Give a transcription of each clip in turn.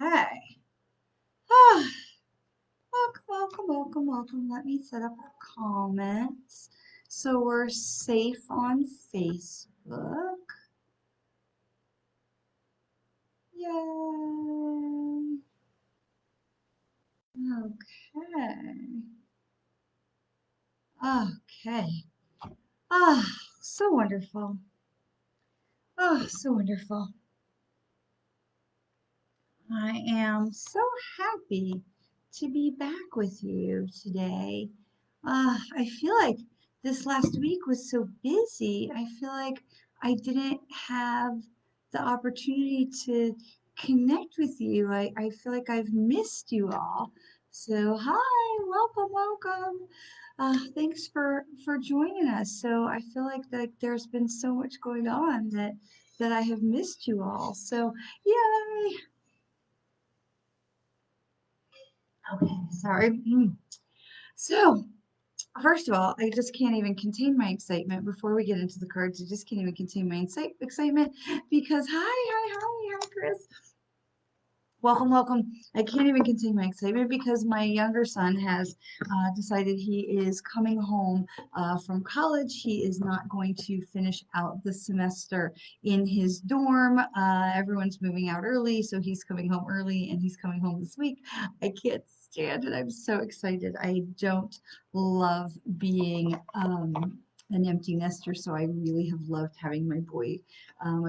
Okay. Ah, welcome. Let me set up our comments. So we're safe on Facebook. Yay. Okay. Okay. Ah, so wonderful. Oh, so wonderful. I am so happy to be back with you today. I feel like this last week was so busy. I feel like I didn't have the opportunity to connect with you. I feel like I've missed you all. So, hi, welcome. Thanks for joining us. So, I feel like there's been so much going on that I have missed you all. So, yay! Okay, sorry. So, first of all, I just can't even contain my excitement before we get into the cards. I just can't even contain my excitement because hi, Chris. Welcome. I can't even contain my excitement because my younger son has decided he is coming home from college. He is not going to finish out the semester in his dorm. Everyone's moving out early, so he's coming home early and he's coming home this week. I can't stand it. I'm so excited. I don't love being an empty nester, so I really have loved having my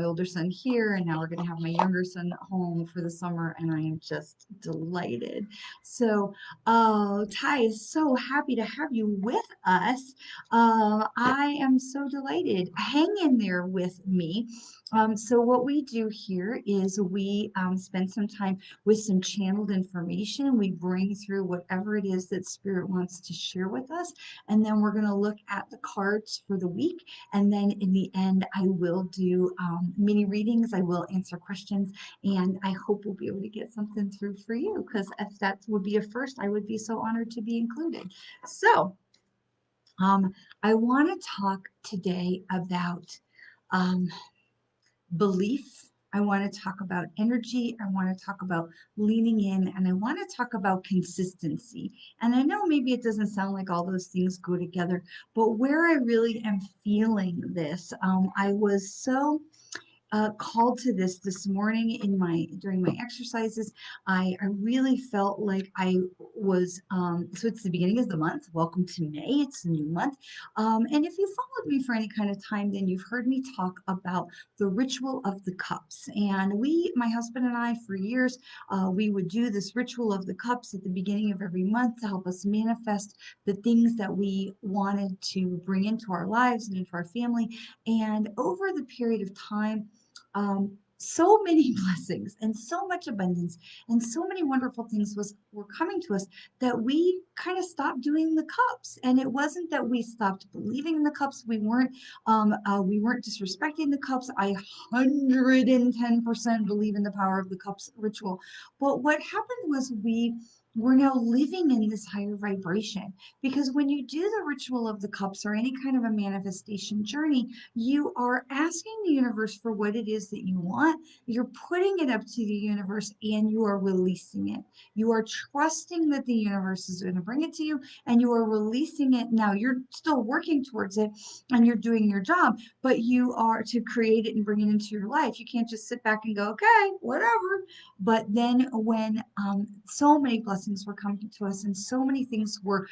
older son here, and now we're going to have my younger son home for the summer, and I am just delighted. So, Ty is so happy to have you with us. I am so delighted. Hang in there with me. So what we do here is we spend some time with some channeled information. We bring through whatever it is that Spirit wants to share with us, and then we're going to look at the cards for the week. And then in the end, I will do mini readings. I will answer questions, and I hope we'll be able to get something through for you, because if that would be a first, I would be so honored to be included. So, I want to talk today about um, belief. I want to talk about energy. I want to talk about leaning in, and I want to talk about consistency. And I know maybe it doesn't sound like all those things go together, but where I really am feeling this, I was so called to this morning in my during my exercises. I really felt like I was so it's the beginning of the month. Welcome to May. It's a new month. And if you followed me for any kind of time, then you've heard me talk about the ritual of the cups. And my husband and I, for years, we would do this ritual of the cups at the beginning of every month to help us manifest the things that we wanted to bring into our lives and into our family. And over the period of time, so many blessings and so much abundance and so many wonderful things were coming to us that we kind of stopped doing the cups. And it wasn't that we stopped believing in the cups. We weren't disrespecting the cups. I 110% believe in the power of the cups ritual. But what happened was we were now living in this higher vibration, because when you do the ritual of the cups or any kind of a manifestation journey, you are asking the universe for what it is that you want. You're putting it up to the universe and you are releasing it. You are trusting that the universe is going to bring it to you, and you are releasing it. Now, you're still working towards it and you're doing your job, but you are to create it and bring it into your life. You can't just sit back and go, okay, whatever. But then when so many blessings were coming to us and so many things were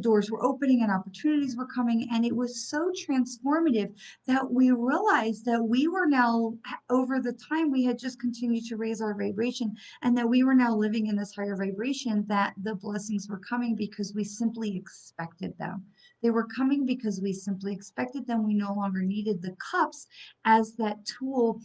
doors were opening and opportunities were coming, and it was so transformative that we realized that we were now, over the time, we had just continued to raise our vibration, and that we were now living in this higher vibration, that the blessings were coming because we simply expected them. They were coming because we simply expected them. We no longer needed the cups as that tool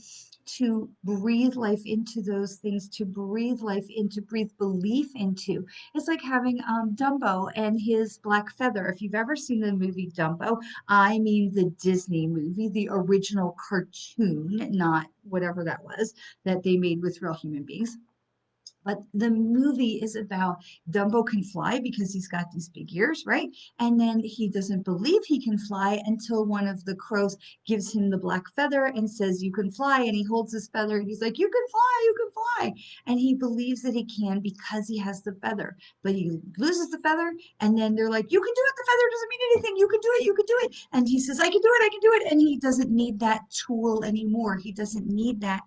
to breathe life into those things, to breathe life into, breathe belief into. It's like having Dumbo and his black feather. If you've ever seen the movie Dumbo, I mean the Disney movie, the original cartoon, not whatever that was that they made with real human beings. But the movie is about Dumbo can fly because he's got these big ears, right? And then he doesn't believe he can fly until one of the crows gives him the black feather and says, "You can fly." And he holds his feather and he's like, "You can fly, you can fly." And he believes that he can because he has the feather. But he loses the feather, and then they're like, "You can do it. The feather doesn't mean anything. You can do it. You can do it." And he says, "I can do it. I can do it." And he doesn't need that tool anymore. He doesn't need that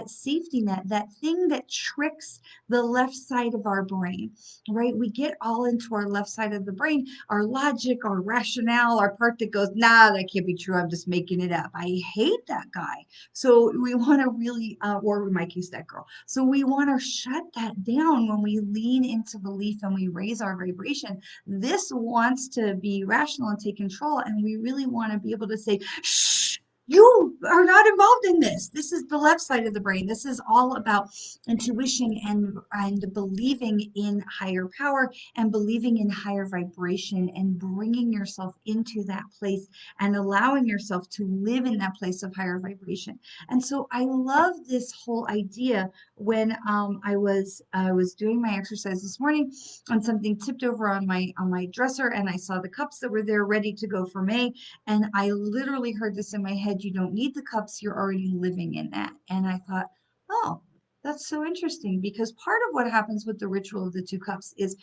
safety net, that thing that tricks the left side of our brain, right? We get all into our left side of the brain, our logic, our rationale, our part that goes, "Nah, that can't be true. I'm just making it up." I hate that guy. So we want to really, or in my case, that girl. So we want to shut that down when we lean into belief and we raise our vibration. This wants to be rational and take control. And we really want to be able to say, "Shh, you are not involved in this. This is the left side of the brain. This is all about intuition and believing in higher power and believing in higher vibration and bringing yourself into that place and allowing yourself to live in that place of higher vibration." And so I love this whole idea. When I was doing my exercise this morning, and something tipped over on my dresser, and I saw the cups that were there ready to go for May, and I literally heard this in my head: "You don't need the cups, you're already living in that." And I thought, oh, that's so interesting, because part of what happens with the ritual of the two cups is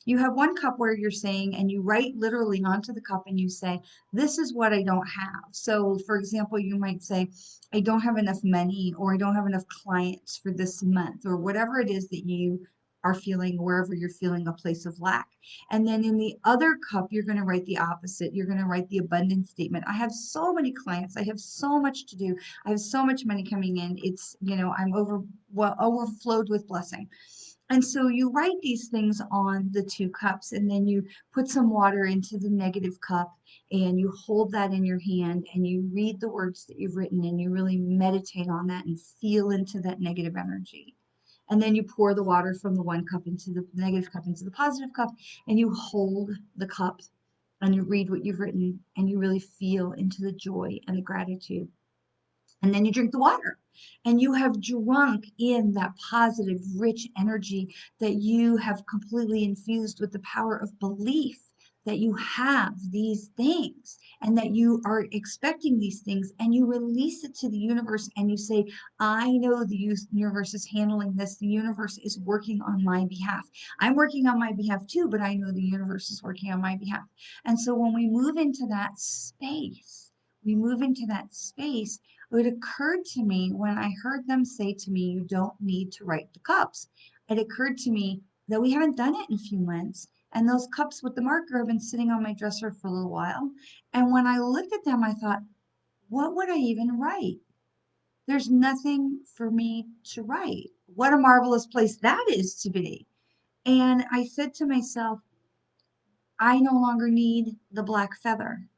you have one cup where you're saying, and you write literally onto the cup and you say, "This is what I don't have." So, for example, you might say, "I don't have enough money," or "I don't have enough clients for this month," or whatever it is that you are feeling, wherever you're feeling a place of lack. And then in the other cup, you're going to write the opposite. You're going to write the abundance statement. "I have so many clients. I have so much to do. I have so much money coming in. It's, I'm overflowed with blessing." And so you write these things on the two cups, and then you put some water into the negative cup, and you hold that in your hand, and you read the words that you've written, and you really meditate on that and feel into that negative energy. And then you pour the water from the one cup into the negative cup into the positive cup, and you hold the cup and you read what you've written, and you really feel into the joy and the gratitude. And then you drink the water, and you have drunk in that positive, rich energy that you have completely infused with the power of belief that you have these things and that you are expecting these things, and you release it to the universe and you say, "I know the universe is handling this. The universe is working on my behalf. I'm working on my behalf too, but I know the universe is working on my behalf." And so when we move into that space, it occurred to me when I heard them say to me, "You don't need to write the cups." It occurred to me that we haven't done it in a few months. And those cups with the marker have been sitting on my dresser for a little while. And when I looked at them, I thought, what would I even write? There's nothing for me to write. What a marvelous place that is to be. And I said to myself, I no longer need the black feather.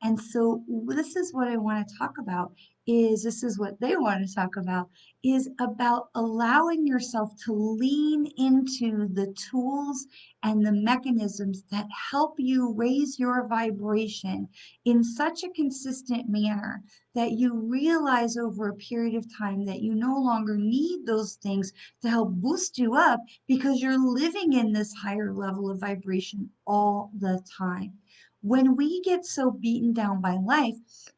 And so this is what I want to talk about, is this is what they want to talk about, is about allowing yourself to lean into the tools and the mechanisms that help you raise your vibration in such a consistent manner that you realize over a period of time that you no longer need those things to help boost you up, because you're living in this higher level of vibration all the time. When we get so beaten down by life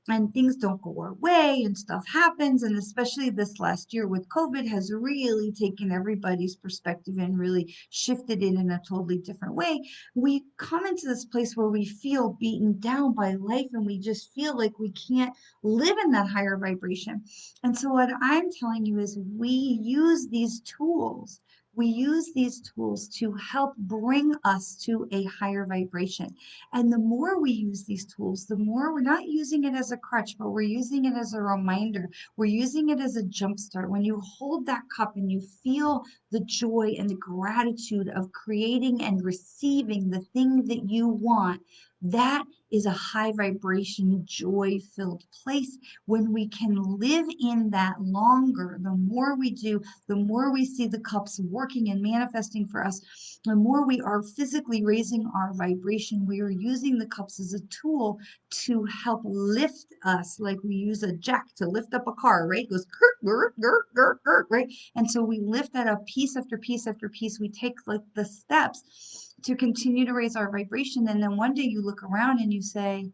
and things don't go our way and stuff happens, and especially this last year with COVID has really taken everybody's perspective and really shifted it in a totally different way, we come into this place where we feel beaten down by life and we just feel like we can't live in that higher vibration. And so what I'm telling you is we use these tools. We use these tools to help bring us to a higher vibration. And the more we use these tools, the more we're not using it as a crutch, but we're using it as a reminder. We're using it as a jumpstart. When you hold that cup and you feel the joy and the gratitude of creating and receiving the thing that you want, That is a high vibration, joy filled place. When we can live in that longer, the more we do, the more we see the cups working and manifesting for us, the more we are physically raising our vibration. We are using the cups as a tool to help lift us, like we use a jack to lift up a car, right? It goes gurt, gurt, gurt, gurt, right? And so we lift that up piece after piece after piece. We take like the steps to continue to raise our vibration. And then one day you look around and you say,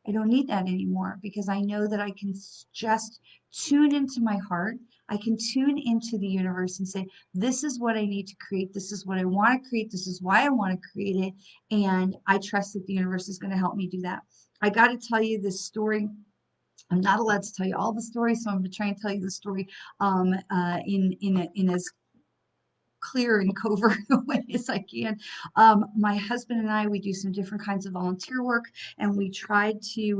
I don't need that anymore because I know that I can just tune into my heart. I can tune into the universe and say, this is what I need to create. This is what I want to create. This is why I want to create it. And I trust that the universe is going to help me do that. I got to tell you this story. I'm not allowed to tell you all the stories, so I'm going to try and tell you the story in as clear and covert a way as I can. My husband and I, we do some different kinds of volunteer work, and we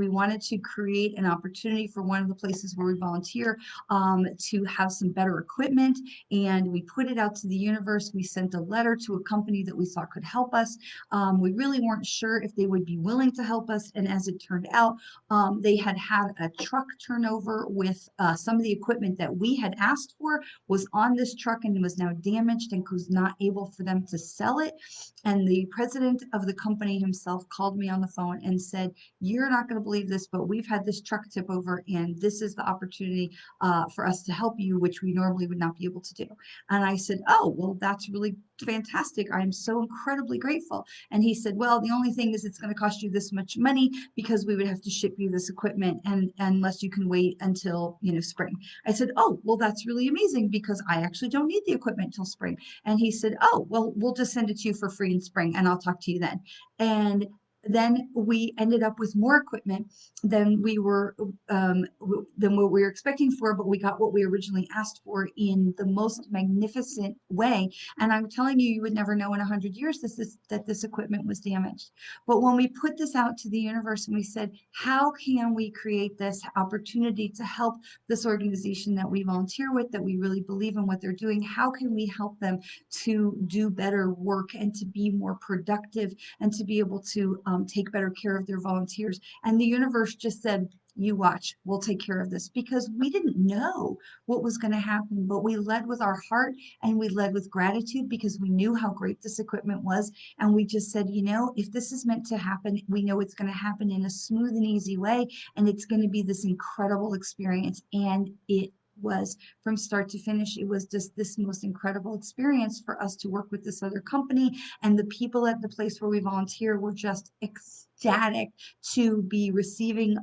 wanted to create an opportunity for one of the places where we volunteer to have some better equipment, and we put it out to the universe. We sent a letter to a company that we thought could help us. We really weren't sure if they would be willing to help us, and as it turned out, they had a truck turnover with some of the equipment that we had asked for was on this truck and was now damaged and was not able for them to sell it. And the president of the company himself called me on the phone and said, you're not going to believe this, but we've had this truck tip over and this is the opportunity for us to help you, which we normally would not be able to do. And I said, oh, well, that's really fantastic. I'm so incredibly grateful. And he said, well, the only thing is it's going to cost you this much money because we would have to ship you this equipment and unless you can wait until, spring. I said, oh, well, that's really amazing because I actually don't need the equipment till spring. And he said, oh, well, we'll just send it to you for free in spring and I'll talk to you then. And then we ended up with more equipment than than what we were expecting for, but we got what we originally asked for in the most magnificent way. And I'm telling you, you would never know in 100 years that this equipment was damaged. But when we put this out to the universe and we said, how can we create this opportunity to help this organization that we volunteer with, that we really believe in what they're doing, how can we help them to do better work and to be more productive and to be able to take better care of their volunteers? And the universe just said, you watch, we'll take care of this, because we didn't know what was going to happen, but we led with our heart and we led with gratitude because we knew how great this equipment was. And we just said, if this is meant to happen, we know it's going to happen in a smooth and easy way. And it's going to be this incredible experience. And it was from start to finish. It was just this most incredible experience for us to work with this other company. And the people at the place where we volunteer were just ecstatic to be receiving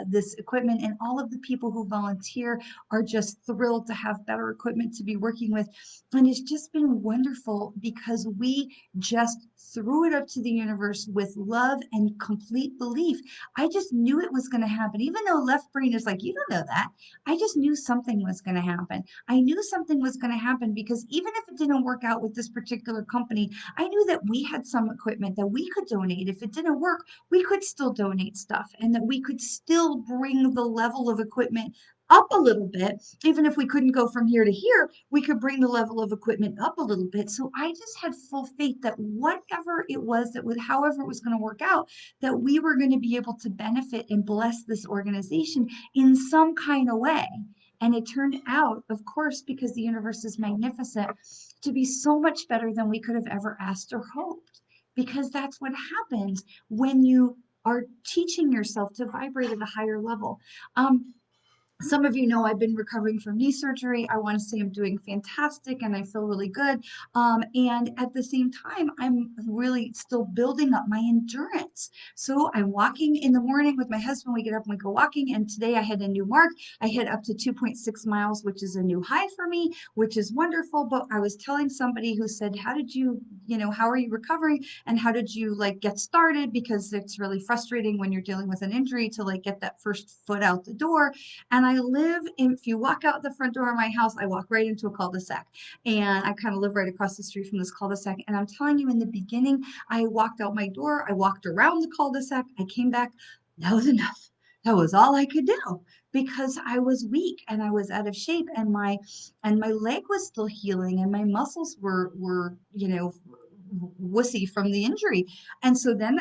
this equipment. And all of the people who volunteer are just thrilled to have better equipment to be working with. And it's just been wonderful because we just threw it up to the universe with love and complete belief. I just knew it was going to happen, even though left brain is like, you don't know that. I just knew something was going to happen. I knew something was going to happen because even if it didn't work out with this particular company, I knew that we had some equipment that we could donate. If it didn't work, we could still donate stuff and that we could still bring the level of equipment up a little bit. Even if we couldn't go from here to here, we could bring the level of equipment up a little bit. So I just had full faith that whatever it was, however it was going to work out, that we were going to be able to benefit and bless this organization in some kind of way. And it turned out, of course, because the universe is magnificent, to be so much better than we could have ever asked or hoped. Because that's what happens when you are teaching yourself to vibrate at a higher level. Some of you know I've been recovering from knee surgery. I want to say I'm doing fantastic and I feel really good. And at the same time, I'm really still building up my endurance. So I'm walking in the morning with my husband. We get up and we go walking. And today I had a new mark. I hit up to 2.6 miles, which is a new high for me, which is wonderful. But I was telling somebody who said, how are you recovering? And how did you get started? Because it's really frustrating when you're dealing with an injury to get that first foot out the door. And if you walk out the front door of my house, I walk right into a cul-de-sac. And I kind of live right across the street from this cul-de-sac. And I'm telling you, in the beginning, I walked out my door, I walked around the cul-de-sac, I came back. That was enough. That was all I could do because I was weak and I was out of shape and my leg was still healing and my muscles were wussy from the injury. And so then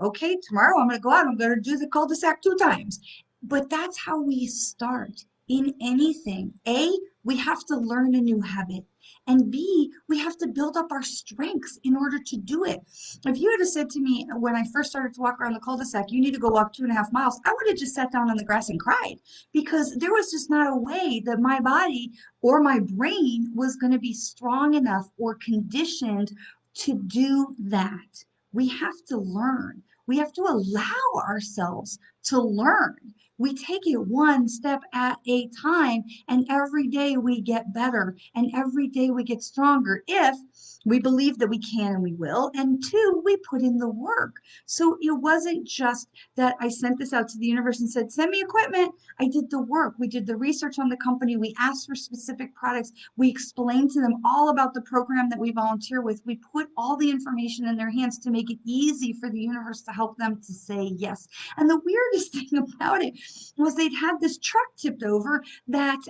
okay, tomorrow I'm going to go out, I'm going to do the cul-de-sac 2 times. But that's how we start in anything. A, we have to learn a new habit. And B, we have to build up our strengths in order to do it. If you had said to me when I first started to walk around the cul-de-sac, you need to go walk 2.5 miles, I would have just sat down on the grass and cried because there was just not a way that my body or my brain was going to be strong enough or conditioned to do that. We have to learn. We have to allow ourselves to learn. We take it one step at a time, and every day we get better, and every day we get stronger if we believe that we can and we will, and two, we put in the work. So it wasn't just that I sent this out to the universe and said, send me equipment. I did the work. We did the research on the company. We asked for specific products. We explained to them all about the program that we volunteer with. We put all the information in their hands to make it easy for the universe to help them to say yes. And the weirdest thing about it was they'd had this truck tipped over that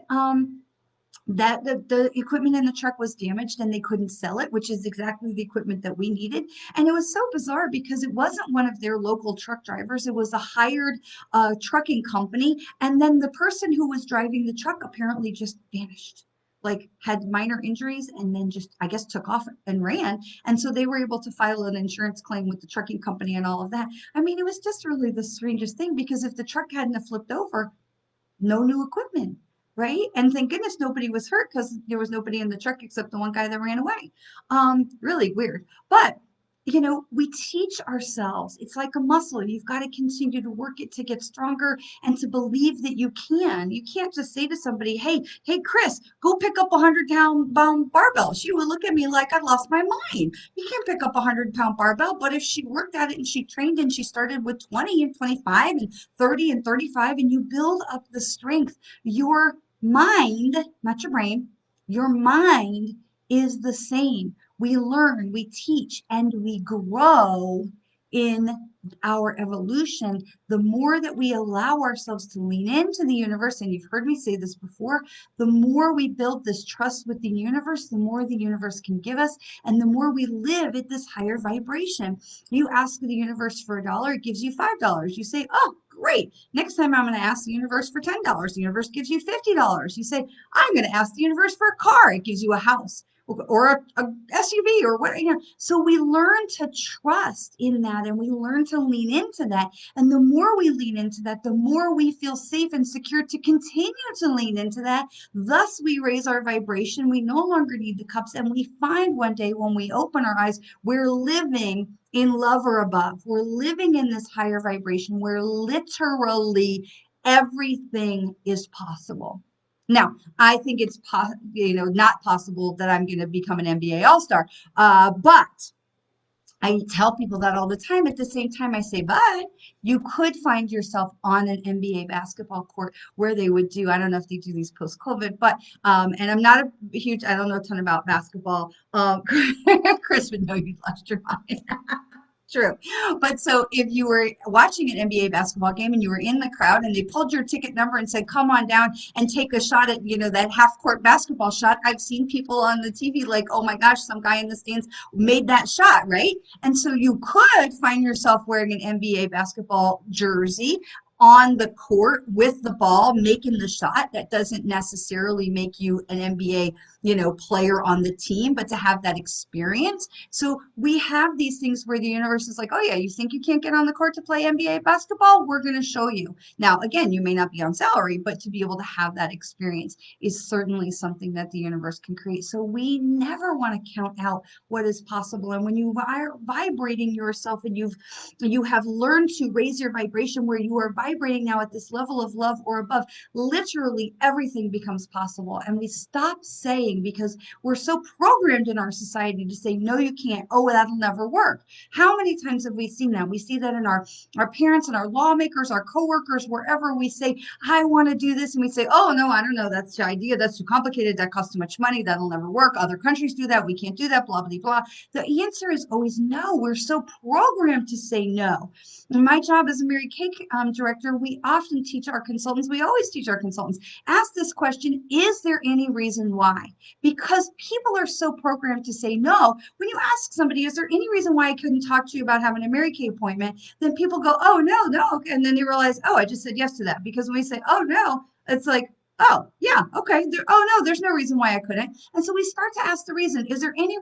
the equipment in the truck was damaged and they couldn't sell it, which is exactly the equipment that we needed. And it was so bizarre because it wasn't one of their local truck drivers. It was a hired trucking company. And then the person who was driving the truck apparently just vanished, like had minor injuries and then just, I guess, took off and ran. And so they were able to file an insurance claim with the trucking company and all of that. I mean, it was just really the strangest thing because if the truck hadn't have flipped over, no new equipment, right? And thank goodness nobody was hurt because there was nobody in the truck except the one guy that ran away. Really weird. But we teach ourselves. It's like a muscle. You've got to continue to work it to get stronger and to believe that you can. You can't just say to somebody, hey, Chris, go pick up a 100-pound barbell. She would look at me like I lost my mind. You can't pick up a 100-pound barbell. But if she worked at it and she trained and she started with 20 and 25 and 30 and 35 and you build up the strength, your mind, not your brain, your mind is the same. We learn, we teach, and we grow in our evolution. The more that we allow ourselves to lean into the universe, and you've heard me say this before, the more we build this trust with the universe, the more the universe can give us, and the more we live at this higher vibration. You ask the universe for $1, it gives you $5. You say, oh, great. Next time I'm going to ask the universe for $10. The universe gives you $50. You say, I'm going to ask the universe for a car. It gives you a house or a SUV or what, So we learn to trust in that and we learn to lean into that. And the more we lean into that, the more we feel safe and secure to continue to lean into that. Thus, we raise our vibration. We no longer need the cups. And we find one day when we open our eyes, we're living in love or above. We're living in this higher vibration where literally everything is possible. Now, I think it's not possible that I'm going to become an NBA All-Star, but I tell people that all the time. At the same time, I say, but you could find yourself on an NBA basketball court where they would do, I don't know if they do these post-COVID, but, and I'm not a huge, I don't know a ton about basketball. Chris would know you lost your mind. True. But so if you were watching an NBA basketball game and you were in the crowd and they pulled your ticket number and said, come on down and take a shot at, that half court basketball shot, I've seen people on the TV like, oh my gosh, some guy in the stands made that shot, right? And so you could find yourself wearing an NBA basketball jersey on the court with the ball making the shot. That doesn't necessarily make you an NBA, player on the team, but to have that experience. So we have these things where the universe is like, oh yeah, you think you can't get on the court to play NBA basketball? We're going to show you. Now, again, you may not be on salary, but to be able to have that experience is certainly something that the universe can create. So we never want to count out what is possible. And when you are vibrating yourself and you have learned to raise your vibration where you are vibrating now at this level of love or above, literally everything becomes possible. And we stop saying, because we're so programmed in our society to say, no, you can't. Oh, that'll never work. How many times have we seen that? We see that in our parents and our lawmakers, our coworkers, wherever we say, I want to do this. And we say, oh, no, I don't know. That's the idea. That's too complicated. That costs too much money. That'll never work. Other countries do that. We can't do that, blah, blah, blah. The answer is always no. We're so programmed to say no. In my job as a Mary Kay director, we often teach our consultants, we always teach our consultants, ask this question, is there any reason why? because people are so programmed to say no. When you ask somebody, is there any reason why I couldn't talk to you about having a Mary Kay appointment? Then people go, oh, no, no. And then they realize, oh, I just said yes to that. Because when we say, oh, no, it's like, oh, yeah, okay. Oh, no, there's no reason why I couldn't. And so we start to ask the reason. Is there any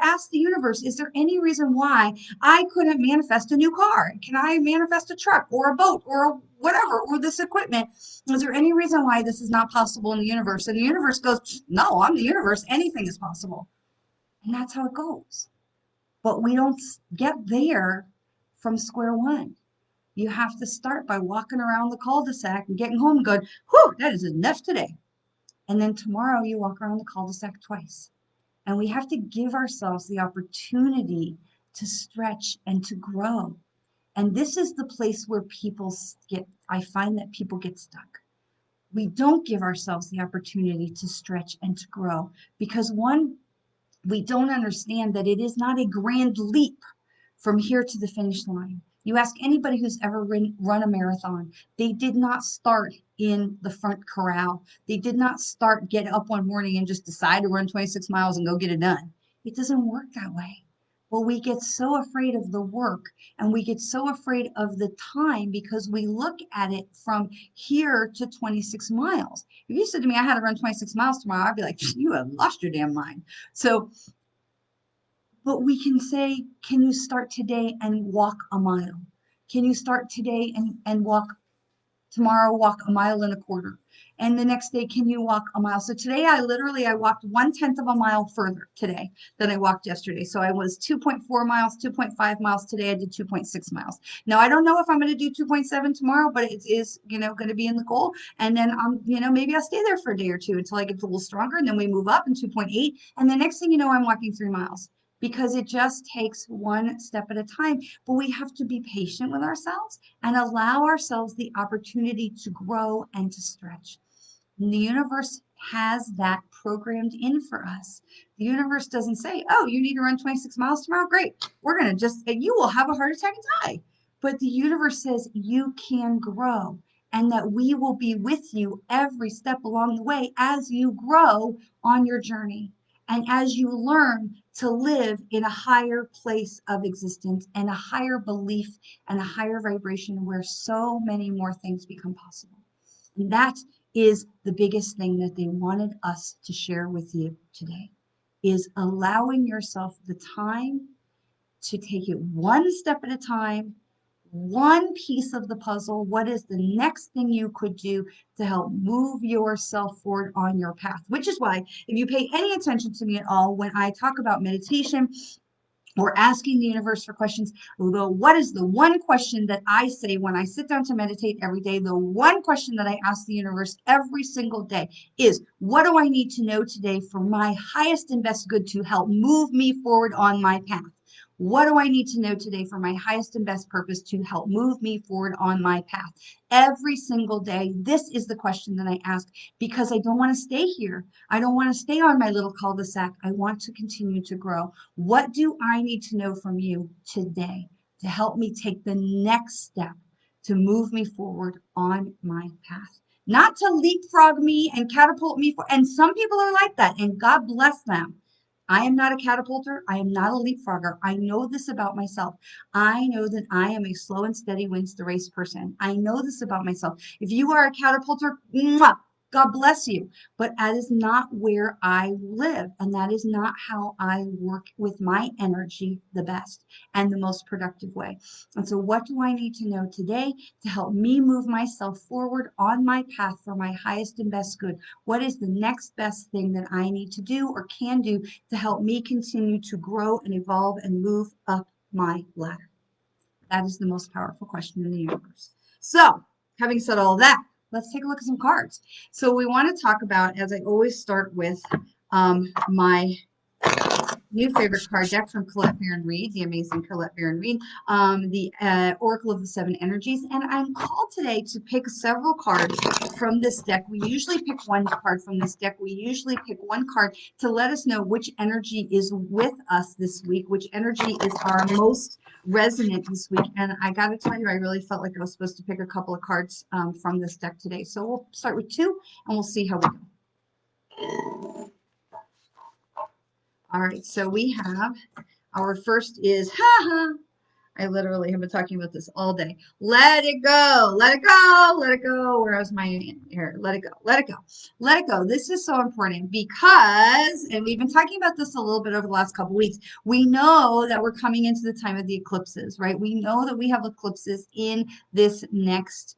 ask the universe, is there any reason why I couldn't manifest a new car? Can I manifest a truck or a boat or whatever, or this equipment? Is there any reason why this is not possible in the universe? And the universe goes, no, I'm the universe. Anything is possible. And that's how it goes. But we don't get there from square one. You have to start by walking around the cul-de-sac and getting home and going, whew, that is enough today. And then tomorrow you walk around the cul-de-sac twice. And we have to give ourselves the opportunity to stretch and to grow. And this is the place where I find that people get stuck. We don't give ourselves the opportunity to stretch and to grow because one, we don't understand that it is not a grand leap from here to the finish line. You ask anybody who's ever run a marathon, they did not start in the front corral. They did not get up one morning and just decide to run 26 miles and go get it done. It doesn't work that way. Well, we get so afraid of the work and we get so afraid of the time because we look at it from here to 26 miles. If you said to me, I had to run 26 miles tomorrow, I'd be like, you have lost your damn mind. So but we can say, can you start today and walk a mile? Can you start today and tomorrow walk a mile and a quarter? And the next day, can you walk a mile? So today I walked 1/10 of a mile further today than I walked yesterday. So I was 2.4 miles, 2.5 miles. Today I did 2.6 miles. Now I don't know if I'm going to do 2.7 tomorrow, but it is, going to be in the goal. And then maybe I'll stay there for a day or two until I get a little stronger. And then we move up in 2.8. And the next thing you know, I'm walking 3 miles because it just takes one step at a time. But we have to be patient with ourselves and allow ourselves the opportunity to grow and to stretch. And the universe has that programmed in for us. The universe doesn't say, oh, you need to run 26 miles tomorrow? Great. We're going to you will have a heart attack and die. But the universe says you can grow and that we will be with you every step along the way as you grow on your journey and as you learn to live in a higher place of existence and a higher belief and a higher vibration where so many more things become possible. And that is the biggest thing that they wanted us to share with you today, is allowing yourself the time to take it one step at a time, one piece of the puzzle. What is the next thing you could do to help move yourself forward on your path? Which is why, if you pay any attention to me at all, when I talk about meditation, or asking the universe for questions. What is the one question that I say when I sit down to meditate every day? The one question that I ask the universe every single day is, what do I need to know today for my highest and best good to help move me forward on my path? What do I need to know today for my highest and best purpose to help move me forward on my path? Every single day, this is the question that I ask because I don't want to stay here. I don't want to stay on my little cul-de-sac. I want to continue to grow. What do I need to know from you today to help me take the next step to move me forward on my path? Not to leapfrog me and catapult me and some people are like that, and God bless them. I am not a catapulter. I am not a leapfrogger. I know this about myself. I know that I am a slow and steady wins the race person. I know this about myself. If you are a catapulter, mwah, God bless you. But that is not where I live. And that is not how I work with my energy the best and the most productive way. And so what do I need to know today to help me move myself forward on my path for my highest and best good? What is the next best thing that I need to do or can do to help me continue to grow and evolve and move up my ladder? That is the most powerful question in the universe. So, having said all that, let's take a look at some cards. So we want to talk about, as I always start with, my new favorite card deck from Colette Baron Reid, the amazing Colette Baron Reid, the Oracle of the Seven Energies. And I'm called today to pick several cards from this deck. We usually pick one card from this deck. We usually pick one card to let us know which energy is with us this week, which energy is our most resonant this week. And I got to tell you, I really felt like I was supposed to pick a couple of cards from this deck today. So we'll start with two and we'll see how we go. All right, so we have our first is, ha ha. I literally have been talking about this all day. Let it go, let it go, let it go. Where was my here? Let it go, let it go, let it go. This is so important because, and we've been talking about this a little bit over the last couple weeks. We know that we're coming into the time of the eclipses, right? We know that we have eclipses in this month.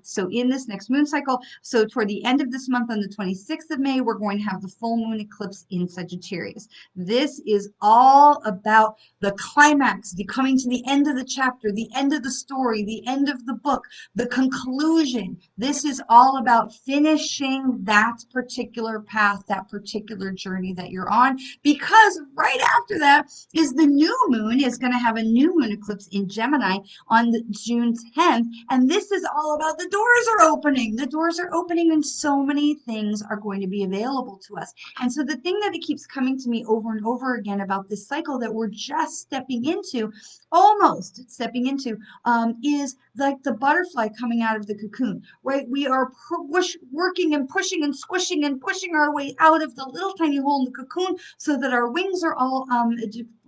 So in this next moon cycle, so toward the end of this month on the 26th of May, we're going to have the full moon eclipse in Sagittarius. This is all about the climax, the coming to the end of the chapter, the end of the story, the end of the book, the conclusion. This is all about finishing that particular path, that particular journey that you're on, because right after that is the new moon is going to have a new moon eclipse in Gemini on June 10th. And this is all about the doors are opening. The doors are opening and so many things are going to be available to us. And so the thing that it keeps coming to me over and over again about this cycle that we're just stepping into, almost stepping into, is like the butterfly coming out of the cocoon, right? We are working and pushing and squishing and pushing our way out of the little tiny hole in the cocoon so that our wings are all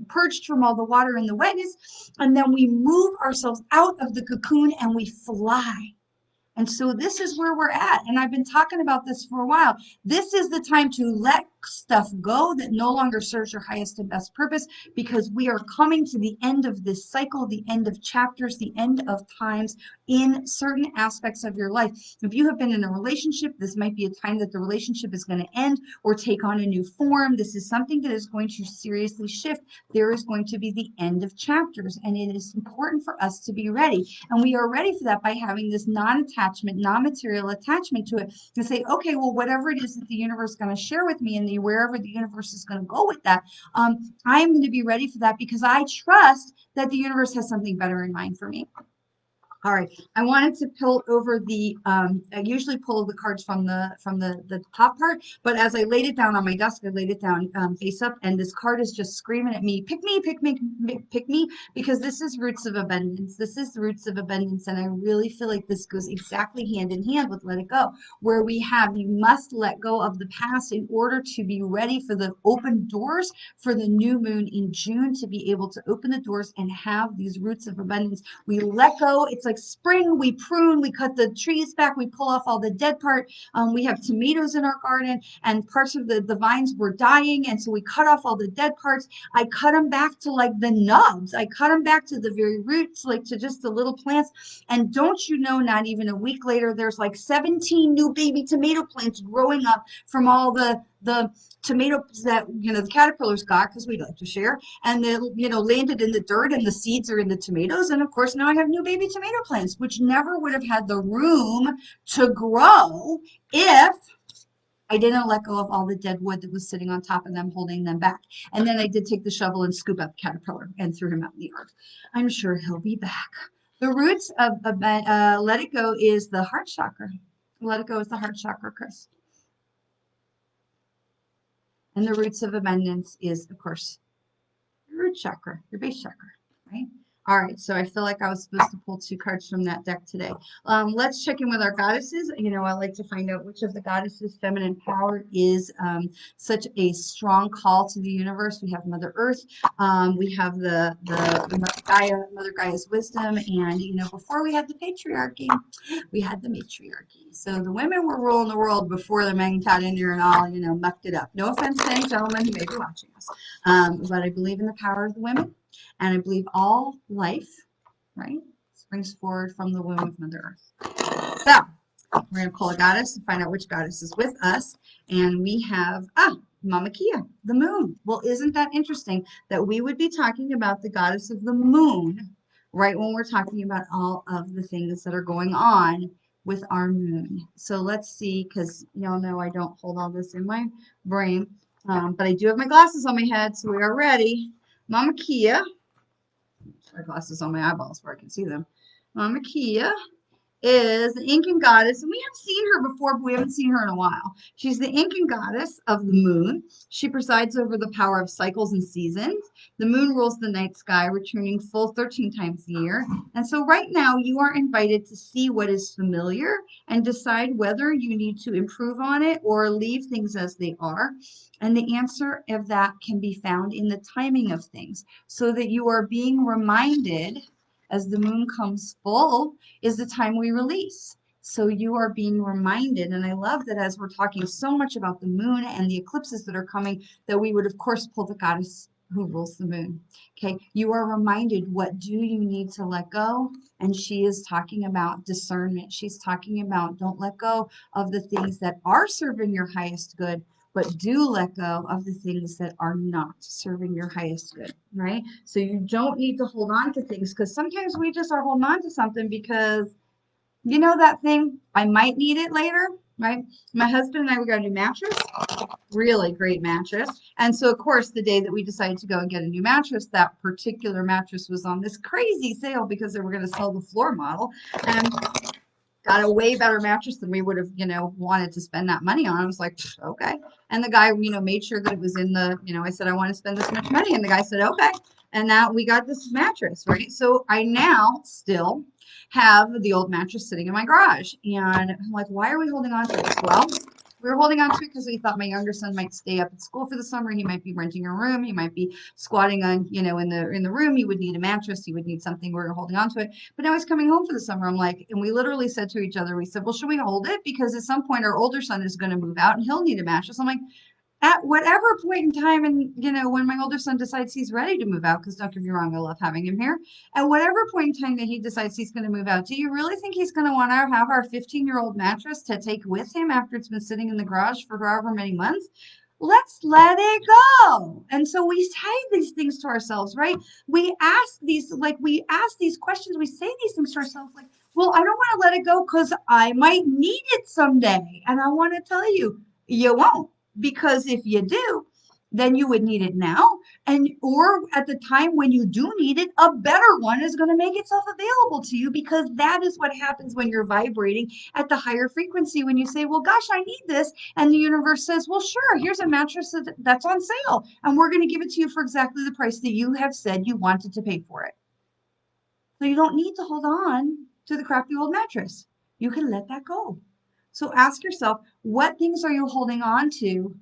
purged from all the water and the wetness. And then we move ourselves out of the cocoon and we fly. And so this is where we're at. And I've been talking about this for a while. This is the time to let stuff go that no longer serves your highest and best purpose, because we are coming to the end of this cycle, the end of chapters, the end of times in certain aspects of your life. If you have been in a relationship, this might be a time that the relationship is going to end or take on a new form. This is something that is going to seriously shift. There is going to be the end of chapters, and it is important for us to be ready. And we are ready for that by having this non-attachment, non-material attachment to it, to say, okay, well, whatever it is that the universe is going to share with me and wherever the universe is going to go with that, I'm going to be ready for that because I trust that the universe has something better in mind for me. All right, I wanted to pull over I usually pull the cards from the top part, but as I laid it down on my desk, I laid it down face up, and this card is just screaming at me, pick me, pick me, pick me, because this is roots of abundance. This is the roots of abundance, and I really feel like this goes exactly hand in hand with let it go, where we have, you must let go of the past in order to be ready for the open doors for the new moon in June, to be able to open the doors and have these roots of abundance. We let go. It's like spring. We prune, we cut the trees back, we pull off all the dead part. We have tomatoes in our garden and parts of the vines were dying. And so we cut off all the dead parts. I cut them back to like the nubs. I cut them back to the very roots, like to just the little plants. And don't you know, not even a week later, there's like 17 new baby tomato plants growing up from all the tomatoes that, the caterpillars got, because we like to share, and they, landed in the dirt, and the seeds are in the tomatoes. And of course, now I have new baby tomato plants, which never would have had the room to grow if I didn't let go of all the dead wood that was sitting on top of them, holding them back. And then I did take the shovel and scoop up the caterpillar and threw him out in the yard. I'm sure he'll be back. The roots of let it go is the heart chakra. Let it go is the heart chakra, Chris. And the roots of abundance is, of course, your root chakra, your base chakra, right? All right, so I feel like I was supposed to pull 2 cards from that deck today. Let's check in with our goddesses. I like to find out which of the goddesses' feminine power is such a strong call to the universe. We have Mother Earth. We have the Mother Gaia's wisdom. And, before we had the patriarchy, we had the matriarchy. So the women were ruling the world before the men got in there and all, mucked it up. No offense to any gentlemen who may be watching us. But I believe in the power of the women. And I believe all life, right, springs forward from the womb of Mother Earth. So we're going to pull a goddess and find out which goddess is with us. And we have, Mama Kia, the moon. Well, isn't that interesting that we would be talking about the goddess of the moon right when we're talking about all of the things that are going on with our moon? So let's see, because y'all know I don't hold all this in my brain, but I do have my glasses on my head, so we are ready. Mama Kia. My glasses on my eyeballs where I can see them. Mama Kia is the Incan goddess, and we have seen her before, but we haven't seen her in a while. She's the Incan goddess of the moon. She presides over the power of cycles and seasons. The moon rules the night sky, returning full 13 times a year. And so right now you are invited to see what is familiar and decide whether you need to improve on it or leave things as they are. And the answer of that can be found in the timing of things, so that you are being reminded as the moon comes full is the time we release. So you are being reminded, and I love that as we're talking so much about the moon and the eclipses that are coming, that we would of course pull the goddess who rules the moon. Okay, you are reminded, what do you need to let go? And she is talking about discernment. She's talking about don't let go of the things that are serving your highest good, but do let go of the things that are not serving your highest good, right? So you don't need to hold on to things, because sometimes we just are holding on to something because you know that thing, I might need it later, right? My husband and I, we got a new mattress, really great mattress. And so, of course, the day that we decided to go and get a new mattress, that particular mattress was on this crazy sale because they were going to sell the floor model. And got a way better mattress than we would have, wanted to spend that money on. I was like, okay. And the guy, made sure that it was in the, I said, I want to spend this much money. And the guy said, okay. And now we got this mattress, right? So I now still have the old mattress sitting in my garage. And I'm like, why are we holding on to this? Well, we were holding on to it because we thought my younger son might stay up at school for the summer. He might be renting a room. He might be squatting on, in the room. He would need a mattress. He would need something. We were holding on to it. But now he's coming home for the summer. I'm like, and we literally said to each other, we said, well, should we hold it? Because at some point our older son is going to move out and he'll need a mattress. I'm like, at whatever point in time, and when my older son decides he's ready to move out, because don't get me wrong, I love having him here. At whatever point in time that he decides he's going to move out, do you really think he's going to want to have our 15-year-old mattress to take with him after it's been sitting in the garage for however many months? Let's let it go. And so we say these things to ourselves, right? We ask these questions, we say these things to ourselves like, well, I don't want to let it go because I might need it someday. And I want to tell you, you won't, because if you do, then you would need it now. And or at the time when you do need it, a better one is going to make itself available to you, because that is what happens when you're vibrating at the higher frequency. When you say, well, gosh, I need this. And the universe says, well, sure, here's a mattress that's on sale. And we're going to give it to you for exactly the price that you have said you wanted to pay for it. So you don't need to hold on to the crappy old mattress. You can let that go. So ask yourself, what things are you holding on to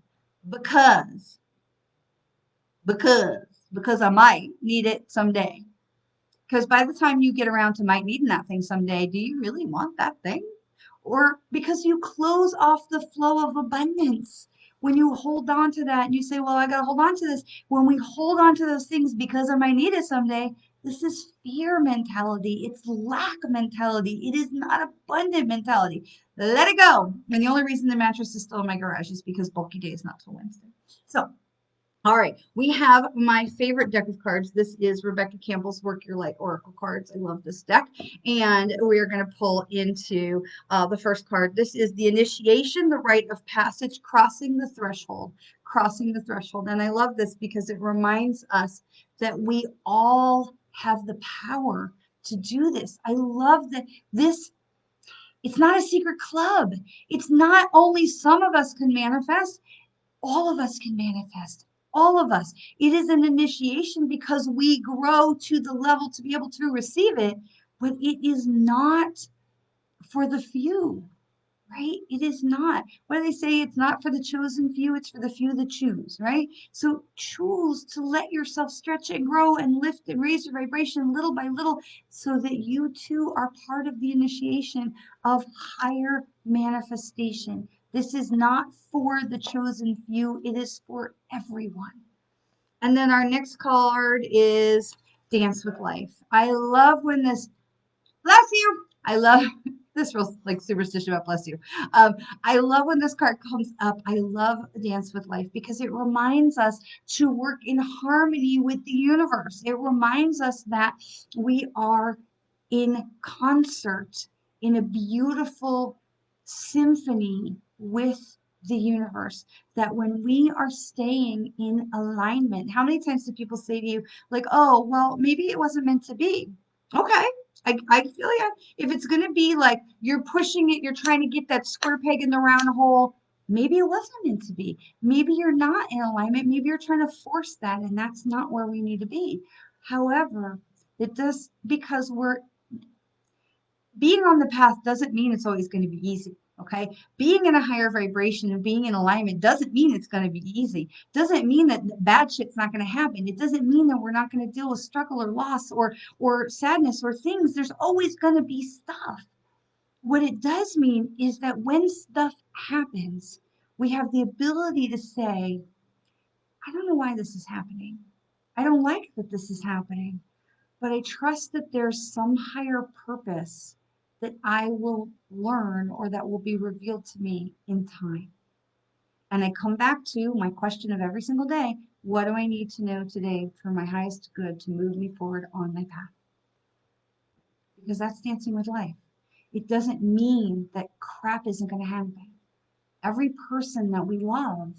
because, because I might need it someday. Because by the time you get around to might needing that thing someday, do you really want that thing? Or because you close off the flow of abundance when you hold on to that and you say, well, I got to hold on to this. When we hold on to those things because I might need it someday, this is fear mentality. It's lack mentality. It is not abundant mentality. Let it go. And the only reason the mattress is still in my garage is because bulky day is not till Wednesday. So all right, we have my favorite deck of cards. This is Rebecca Campbell's Work Your Light Oracle cards. I love this deck. And we are going to pull into the first card. This is the initiation, the rite of passage, crossing the threshold, crossing the threshold. And I love this because it reminds us that we all have the power to do this. I love that it's not a secret club. It's not only some of us can manifest, all of us can manifest. All of us. It is an initiation because we grow to the level to be able to receive it, but it is not for the few, right? It is not. What do they say? It's not for the chosen few, it's for the few that choose, right? So choose to let yourself stretch and grow and lift and raise your vibration little by little, so that you too are part of the initiation of higher manifestation. This is not for the chosen few, it is for everyone. And then our next card is Dance with Life. I love when this, bless you. I love this real like superstition about bless you. I love when this card comes up. I love Dance with Life because it reminds us to work in harmony with the universe. It reminds us that we are in concert in a beautiful symphony with the universe. That when we are staying in alignment, how many times do people say to you, like, oh, well, maybe it wasn't meant to be? Okay, I feel like if it's going to be like you're pushing it, you're trying to get that square peg in the round hole, maybe it wasn't meant to be. Maybe you're not in alignment. Maybe you're trying to force that, and that's not where we need to be. However, it does, because we're being on the path doesn't mean it's always going to be easy. Okay. Being in a higher vibration and being in alignment doesn't mean it's going to be easy. Doesn't mean that bad shit's not going to happen. It doesn't mean that we're not going to deal with struggle or loss or sadness or things. There's always going to be stuff. What it does mean is that when stuff happens, we have the ability to say, I don't know why this is happening. I don't like that this is happening, but I trust that there's some higher purpose that I will learn or that will be revealed to me in time. And I come back to my question of every single day, what do I need to know today for my highest good to move me forward on my path? Because that's dancing with life. It doesn't mean that crap isn't going to happen. Every person that we love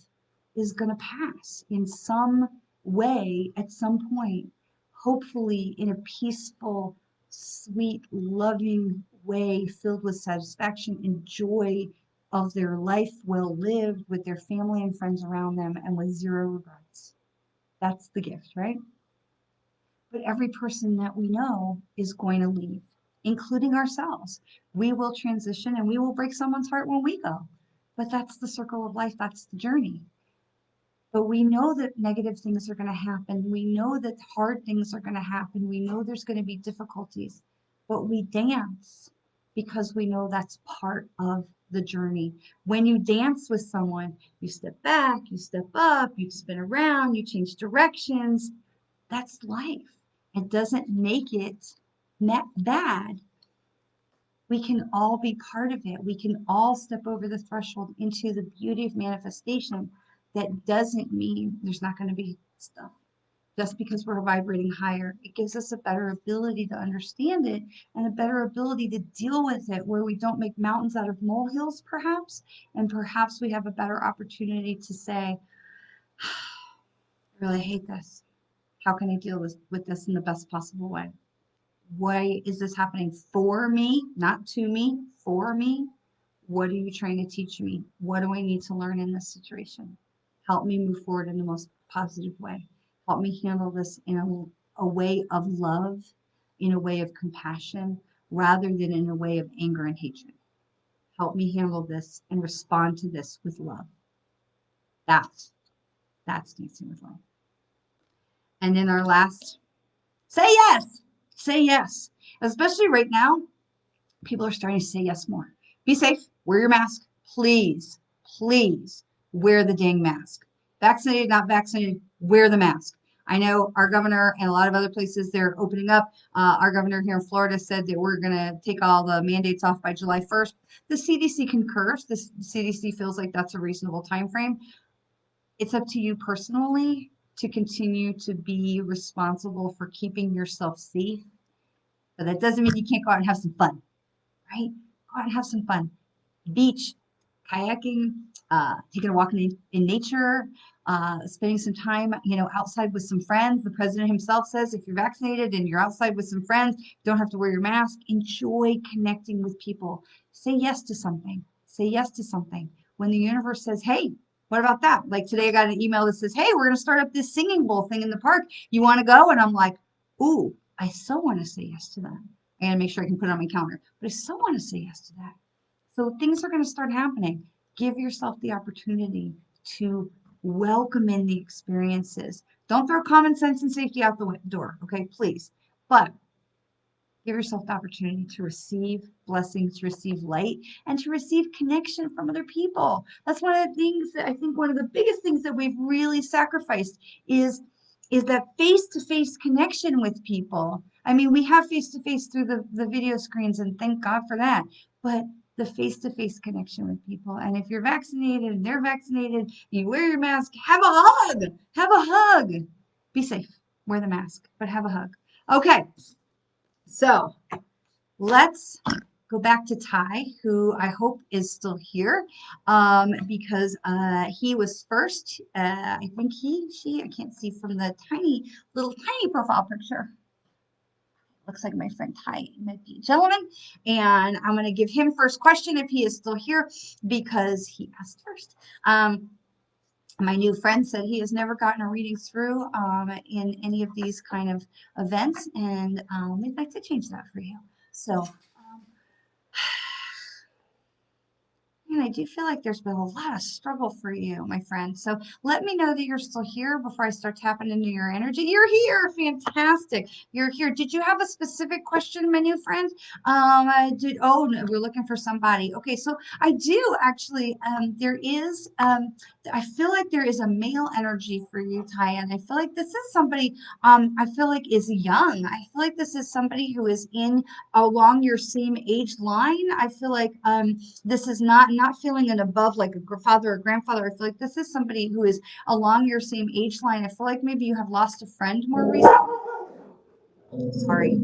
is going to pass in some way at some point, hopefully in a peaceful, sweet, loving way filled with satisfaction and joy of their life well lived with their family and friends around them and with zero regrets. That's the gift, right? But every person that we know is going to leave, including ourselves. We will transition and we will break someone's heart when we go. But that's the circle of life, that's the journey. But we know that negative things are going to happen. We know that hard things are going to happen. We know there's going to be difficulties. But we dance because we know that's part of the journey. When you dance with someone, you step back, you step up, you spin around, you change directions. That's life. It doesn't make it bad. We can all be part of it. We can all step over the threshold into the beauty of manifestation. That doesn't mean there's not going to be stuff. Just because we're vibrating higher, it gives us a better ability to understand it and a better ability to deal with it, where we don't make mountains out of molehills, perhaps. And perhaps we have a better opportunity to say, I really hate this. How can I deal with this in the best possible way? Why is this happening for me, not to me, for me? What are you trying to teach me? What do I need to learn in this situation? Help me move forward in the most positive way. Help me handle this in a way of love, in a way of compassion, rather than in a way of anger and hatred. Help me handle this and respond to this with love. That's dancing with love. And then our last, say yes. Say yes. Especially right now, people are starting to say yes more. Be safe. Wear your mask. Please, please wear the dang mask. Vaccinated, not vaccinated, wear the mask. I know our governor and a lot of other places, they're opening up. Our governor here in Florida said that we're going to take all the mandates off by July 1st. The CDC concurs. The CDC feels like that's a reasonable time frame. It's up to you personally to continue to be responsible for keeping yourself safe. But that doesn't mean you can't go out and have some fun, right? Go out and have some fun. Beach, kayaking, taking a walk in nature, spending some time, outside with some friends. The president himself says if you're vaccinated and you're outside with some friends, you don't have to wear your mask. Enjoy connecting with people. Say yes to something. Say yes to something. When the universe says, hey, what about that? Like today I got an email that says, hey, we're going to start up this singing bowl thing in the park. You want to go? And I'm like, ooh, I so want to say yes to that. I got to make sure I can put it on my calendar, but I so want to say yes to that. So things are going to start happening. Give yourself the opportunity to welcome in the experiences. Don't throw common sense and safety out the door, okay, please. But give yourself the opportunity to receive blessings, to receive light, and to receive connection from other people. That's one of the things that I think one of the biggest things that we've really sacrificed is that face-to-face connection with people. I mean, we have face-to-face through the video screens, and thank God for that. But the face-to-face connection with people. And if you're vaccinated and they're vaccinated, you wear your mask, have a hug. Have a hug. Be safe. Wear the mask, but have a hug. Okay. So let's go back to Ty, who I hope is still here, because he was first. I think she, I can't see from the tiny profile picture. Looks like my friend Ty might be a gentleman. And I'm going to give him first question if he is still here because he asked first. My new friend said he has never gotten a reading through in any of these kind of events, and we'd like to change that for you. So, and I do feel like there's been a lot of struggle for you, my friend. So let me know that you're still here before I start tapping into your energy. You're here. Fantastic. You're here. Did you have a specific question, my new friend? Oh, no, we're looking for somebody. Okay, so I do actually, I feel like there is a male energy for you, Ty, and I feel like this is somebody, I feel like is young. I feel like this is somebody who is in along your same age line. I feel like, this is not, I'm not feeling an above like a father or grandfather. I feel like this is somebody who is along your same age line. I feel like maybe you have lost a friend more recently. Sorry.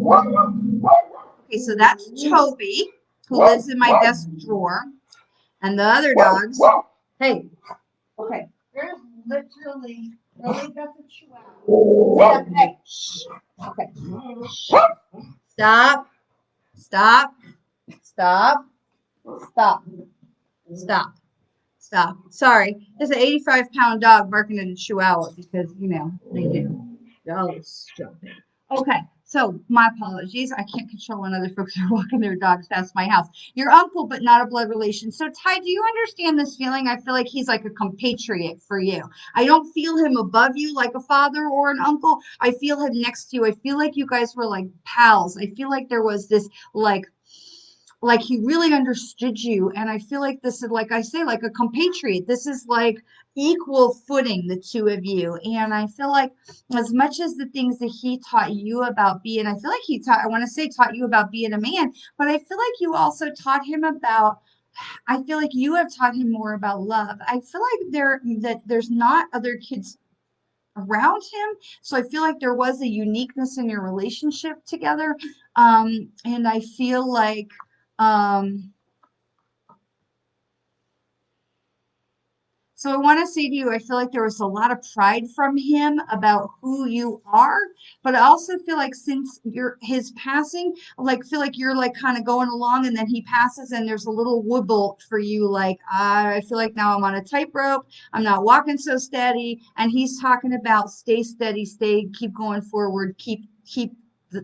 Okay, so that's Toby, who lives in my desk drawer. And the other dogs, hey, okay, there's literally, really, that's a chihuahua. Hey, shh. Okay, stop, stop, stop, stop, stop. Stop. Sorry. There's an 85-pound dog barking at a chihuahua because, you know, they do. Oh, stop it. Okay. So my apologies. I can't control when other folks are walking their dogs past my house. Your uncle, but not a blood relation. So Ty, do you understand this feeling? I feel like he's like a compatriot for you. I don't feel him above you like a father or an uncle. I feel him next to you. I feel like you guys were like pals. I feel like there was this like he really understood you, and I feel like this is, like I say, like a compatriot. This is like equal footing, the two of you. And I feel like as much as the things that he taught you about being, I feel like he taught, I want to say taught you about being a man, but I feel like you also taught him about, I feel like you have taught him more about love. I feel like there's not other kids around him, so I feel like there was a uniqueness in your relationship together. And I feel like um, so I want to say to you, I feel like there was a lot of pride from him about who you are, but I also feel like since his passing, like feel like you're like kind of going along and then he passes and there's a little wobble for you, like I feel like now I'm on a tightrope, I'm not walking so steady, and he's talking about stay steady, keep going forward, keep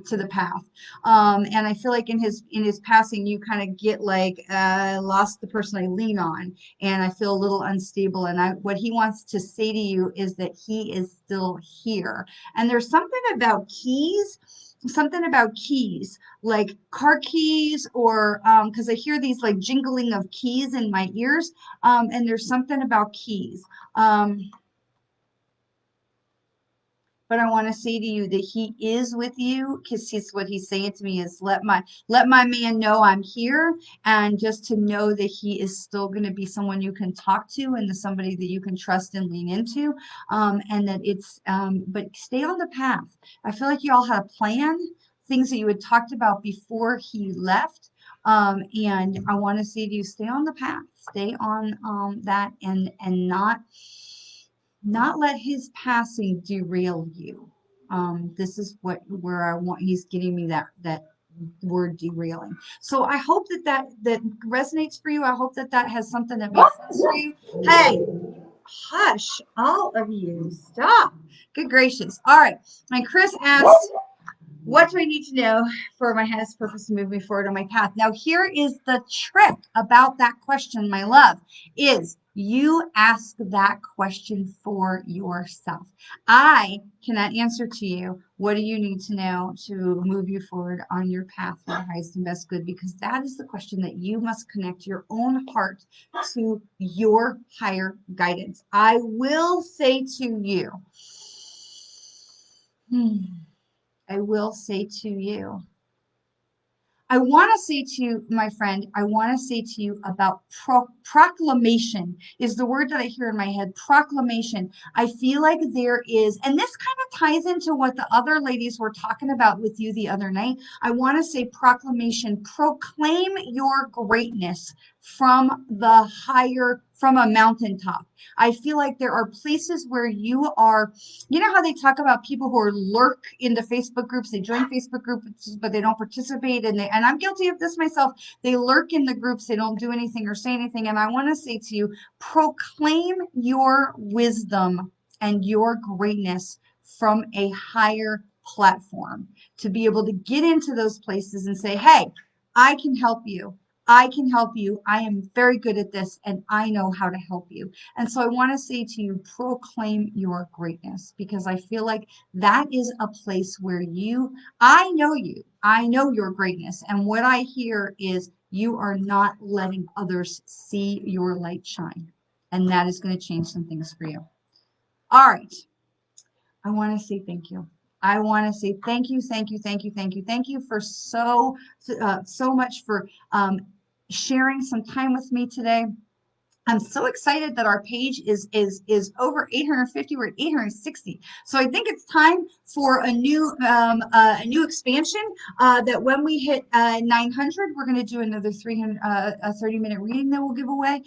to the path. And I feel like in his passing, you kind of get like lost the person I lean on, and I feel a little unstable. And what he wants to say to you is that he is still here. And there's something about keys, like car keys, or because I hear these like jingling of keys in my ears. And there's something about keys. But I want to say to you that he is with you, because what he's saying to me is let my man know I'm here, and just to know that he is still going to be someone you can talk to, and somebody that you can trust and lean into. And that it's but stay on the path. I feel like you all had a plan, things that you had talked about before he left. And I want to say to you, stay on the path, stay on that, and not let his passing derail you. This is where I want. He's getting me that word derailing. So I hope that resonates for you. I hope that has something that makes sense for you. Hey, hush, all of you, stop. Good gracious. All right. And Chris asked, what do I need to know for my highest purpose to move me forward on my path? Now, here is the trick about that question, my love, is you ask that question for yourself. I cannot answer to you, what do you need to know to move you forward on your path for the highest and best good? Because that is the question that you must connect your own heart to your higher guidance. I will say to you, I will say to you, I want to say to you, my friend, I want to say to you about proclamation is the word that I hear in my head. Proclamation. I feel like there is, and this kind of ties into what the other ladies were talking about with you the other night. I want to say proclamation. Proclaim your greatness from the higher from a mountaintop. I feel like there are places where you are, you know how they talk about people who are lurk into Facebook groups, they join Facebook groups, but they don't participate, and I'm guilty of this myself. They lurk in the groups, they don't do anything or say anything. And I want to say to you, proclaim your wisdom and your greatness from a higher platform to be able to get into those places and say, hey, I can help you. I can help you. I am very good at this and I know how to help you. And so I want to say to you, proclaim your greatness, because I feel like that is a place where I know your greatness. And what I hear is you are not letting others see your light shine. And that is going to change some things for you. All right. I want to say thank you. I want to say thank you, thank you, thank you, thank you, thank you for so much for sharing some time with me today. I'm so excited that our page is over 850. We're at 860. So I think it's time for a new expansion. That when we hit 900, we're going to do another 300 a 30-minute reading that we'll give away.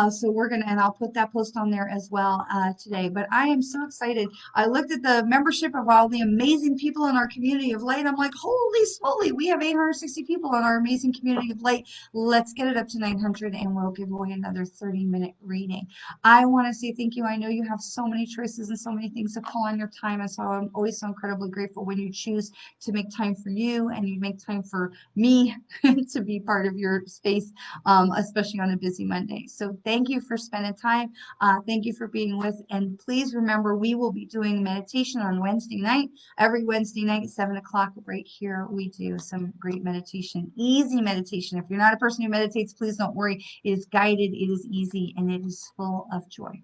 So we're gonna, and I'll put that post on there as well today. But I am so excited. I looked at the membership of all the amazing people in our community of light. I'm like, holy smoly, we have 860 people in our amazing community of light. Let's get it up to 900 and we'll give away another 30-minute reading. I want to say thank you. I know you have so many choices and so many things to pull on your time. And so I'm always so incredibly grateful when you choose to make time for you and you make time for me to be part of your space, especially on a busy Monday. So thank you for spending time. Thank you for being with. And please remember, we will be doing meditation on Wednesday night. Every Wednesday night, 7 o'clock, right here, we do some great meditation, easy meditation. If you're not a person who meditates, please don't worry. It is guided, it is easy, and it is full of joy.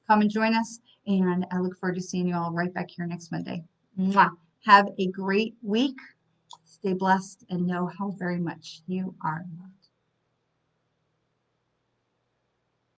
Come and join us, and I look forward to seeing you all right back here next Monday. Mwah. Have a great week. Stay blessed and know how very much you are loved.